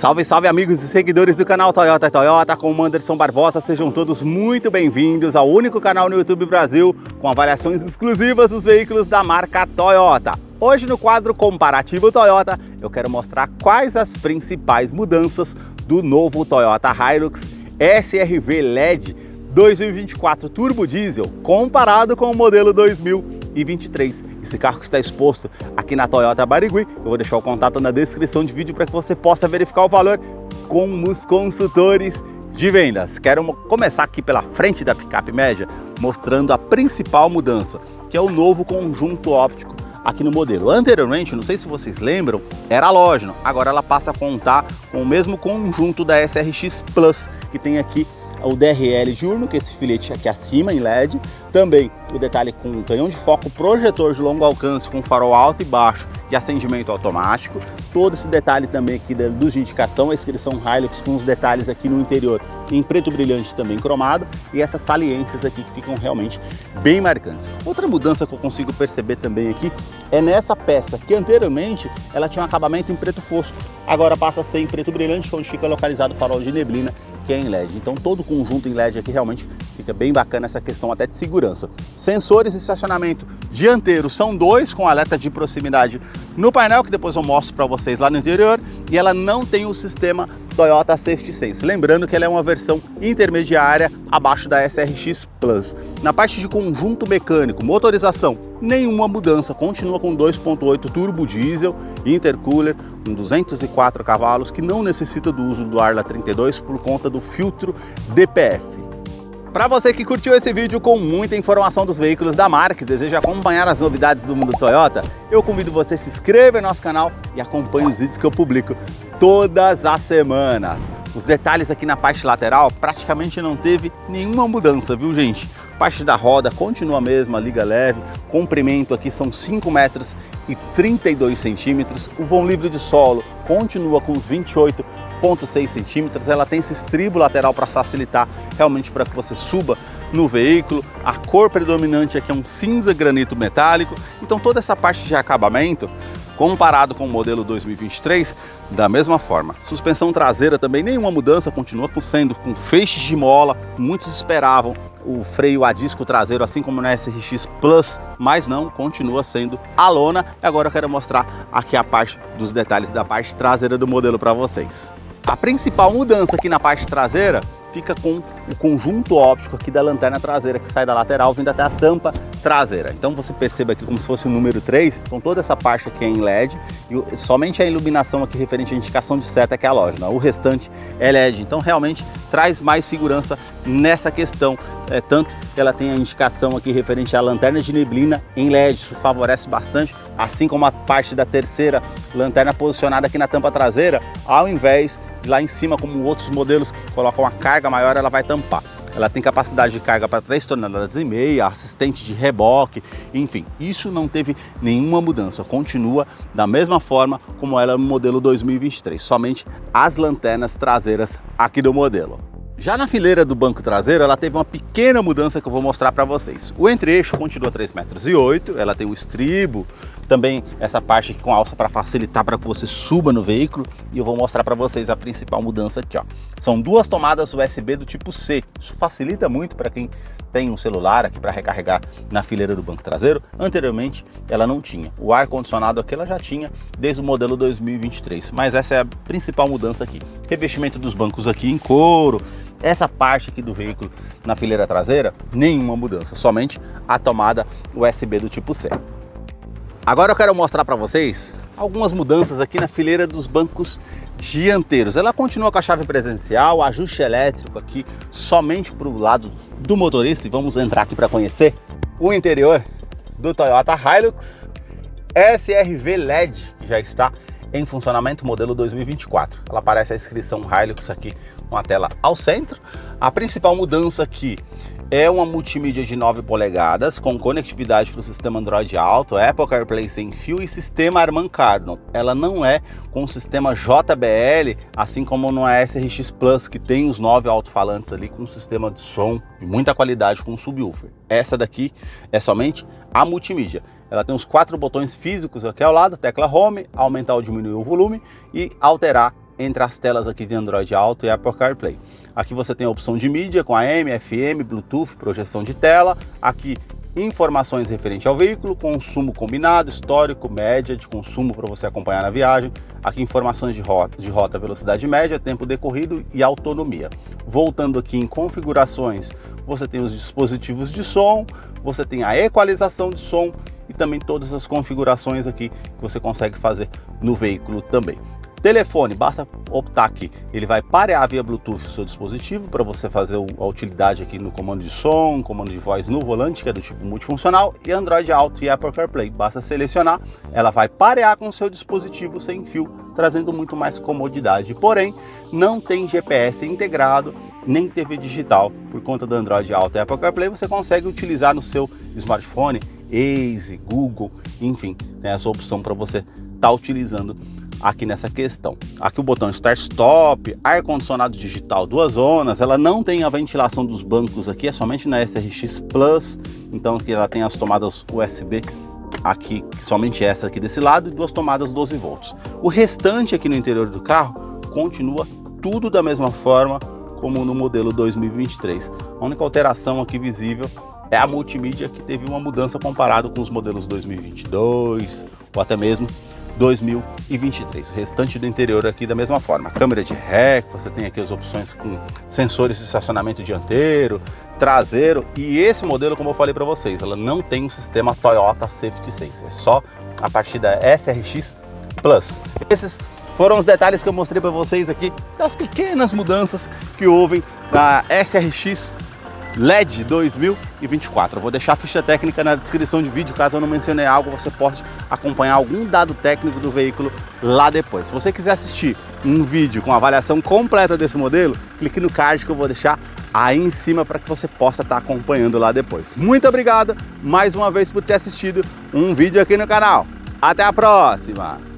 Salve, salve amigos e seguidores do canal Toyota Toyota, com o Anderson Barbosa, sejam todos muito bem-vindos ao único canal no YouTube Brasil com avaliações exclusivas dos veículos da marca Toyota. Hoje no quadro Comparativo Toyota, eu quero mostrar quais as principais mudanças do novo Toyota Hilux SR-V LED 2024 Turbo Diesel comparado com o modelo 2023. Esse carro que está exposto aqui na Toyota Barigui. Eu vou deixar o contato na descrição de vídeo para que você possa verificar o valor com os consultores de vendas. Quero começar aqui pela frente da picape média, mostrando a principal mudança, que é o novo conjunto óptico aqui no modelo. Anteriormente, não sei se vocês lembram, era halógeno. Agora ela passa a contar com o mesmo conjunto da SRX Plus, que tem aqui o DRL diurno, que é esse filete aqui acima em LED, também o detalhe com canhão de foco, projetor de longo alcance com farol alto e baixo e acendimento automático, todo esse detalhe também aqui da luz de indicação, a inscrição Hilux com os detalhes aqui no interior em preto brilhante também cromado e essas saliências aqui que ficam realmente bem marcantes. Outra mudança que eu consigo perceber também aqui é nessa peça, que anteriormente ela tinha um acabamento em preto fosco, agora passa a ser em preto brilhante, onde fica localizado o farol de neblina, que é em LED. Então todo o conjunto em LED aqui realmente fica bem bacana, essa questão até de segurança. Sensores de estacionamento dianteiro são dois, com alerta de proximidade no painel, que depois eu mostro para vocês lá no interior, e ela não tem o sistema Toyota Safety Sense, lembrando que ela é uma versão intermediária abaixo da SRX Plus. Na parte de conjunto mecânico, motorização, nenhuma mudança, continua com 2.8 turbo diesel, intercooler, com 204 cavalos, que não necessita do uso do Arla 32 por conta do filtro DPF. Para você que curtiu esse vídeo com muita informação dos veículos da marca e deseja acompanhar as novidades do mundo Toyota, eu convido você a se inscrever no nosso canal e acompanhe os vídeos que eu publico todas as semanas. Os detalhes aqui na parte lateral praticamente não teve nenhuma mudança, viu gente? Parte da roda continua a mesma, liga leve, comprimento aqui são 5 metros e 32 centímetros, o vão livre de solo continua com os 28,6 centímetros, ela tem esse estribo lateral para facilitar realmente para que você suba no veículo, a cor predominante aqui é um cinza granito metálico, então toda essa parte de acabamento, comparado com o modelo 2023, da mesma forma. Suspensão traseira também nenhuma mudança, continua sendo com feixes de mola, muitos esperavam o freio a disco traseiro, assim como na SRX Plus, mas não, continua sendo a lona. E agora eu quero mostrar aqui a parte dos detalhes da parte traseira do modelo para vocês. A principal mudança aqui na parte traseira fica com o conjunto óptico aqui da lanterna traseira, que sai da lateral vindo até a tampa traseira. Então você perceba aqui como se fosse o número 3, então toda essa parte aqui é em LED e somente a iluminação aqui referente à indicação de seta que é halógena, o restante é LED, então realmente traz mais segurança nessa questão, tanto que ela tem a indicação aqui referente à lanterna de neblina em LED, isso favorece bastante, assim como a parte da terceira lanterna posicionada aqui na tampa traseira, ao invés de lá em cima, como outros modelos que colocam uma carga maior, ela vai tampar. Ela tem capacidade de carga para 3,5 toneladas, assistente de reboque, enfim, isso não teve nenhuma mudança, continua da mesma forma como ela no modelo 2023, somente as lanternas traseiras aqui do modelo. Já na fileira do banco traseiro, ela teve uma pequena mudança que eu vou mostrar para vocês. O entre-eixo continua 3,8 m, ela tem um estribo, também essa parte aqui com alça para facilitar para que você suba no veículo, e eu vou mostrar para vocês a principal mudança aqui, ó. São duas tomadas USB do tipo C, isso facilita muito para quem tem um celular aqui para recarregar na fileira do banco traseiro. Anteriormente ela não tinha, o ar-condicionado aqui ela já tinha desde o modelo 2023, mas essa é a principal mudança aqui. Revestimento dos bancos aqui em couro, essa parte aqui do veículo na fileira traseira, nenhuma mudança, somente a tomada USB do tipo C. Agora eu quero mostrar para vocês algumas mudanças aqui na fileira dos bancos dianteiros. Ela continua com a chave presencial, ajuste elétrico aqui somente para o lado do motorista, e vamos entrar aqui para conhecer o interior do Toyota Hilux SR-V LED, que já está em funcionamento, modelo 2024. Ela aparece a inscrição Hilux aqui com a tela ao centro. A principal mudança aqui é uma multimídia de 9 polegadas com conectividade para o sistema Android Auto, Apple CarPlay sem fio e sistema Harman Kardon. Ela não é com o sistema JBL, assim como no SRX Plus, que tem os 9 alto-falantes ali com um sistema de som de muita qualidade com subwoofer. Essa daqui é somente a multimídia. Ela tem os 4 botões físicos aqui ao lado, tecla Home, aumentar ou diminuir o volume e alterar entre as telas aqui de Android Auto e Apple CarPlay. Aqui você tem a opção de mídia com AM, FM, Bluetooth, projeção de tela. Aqui informações referentes ao veículo, consumo combinado, histórico, média de consumo para você acompanhar na viagem. Aqui informações de rota, velocidade média, tempo decorrido e autonomia. Voltando aqui em configurações, você tem os dispositivos de som, você tem a equalização de som e também todas as configurações aqui que você consegue fazer no veículo também. Telefone, basta optar aqui, ele vai parear via Bluetooth o seu dispositivo para você fazer a utilidade aqui no comando de som, comando de voz no volante, que é do tipo multifuncional, e Android Auto e Apple CarPlay. Basta selecionar, ela vai parear com o seu dispositivo sem fio, trazendo muito mais comodidade. Porém, não tem GPS integrado, nem TV digital. Por conta do Android Auto e Apple CarPlay, você consegue utilizar no seu smartphone, Waze, Google, enfim, tem essa opção para você estar utilizando aqui nessa questão. Aqui o botão Start Stop, ar-condicionado digital 2 zonas, ela não tem a ventilação dos bancos aqui, é somente na SRX Plus, então aqui ela tem as tomadas USB aqui, somente essa aqui desse lado, e 2 tomadas 12 volts. O restante aqui no interior do carro continua tudo da mesma forma como no modelo 2023. A única alteração aqui visível é a multimídia, que teve uma mudança comparado com os modelos 2022 ou até mesmo 2023. O restante do interior aqui da mesma forma. Câmera de ré, você tem aqui as opções com sensores de estacionamento dianteiro, traseiro, e esse modelo, como eu falei para vocês, ela não tem um sistema Toyota Safety Sense, é só a partir da SRX Plus. Esses foram os detalhes que eu mostrei para vocês aqui das pequenas mudanças que houve na SRX LED 2024. Eu vou deixar a ficha técnica na descrição de vídeo, caso eu não mencionei algo, você pode acompanhar algum dado técnico do veículo lá depois. Se você quiser assistir um vídeo com a avaliação completa desse modelo, clique no card que eu vou deixar aí em cima para que você possa estar acompanhando lá depois. Muito obrigado mais uma vez por ter assistido um vídeo aqui no canal. Até a próxima!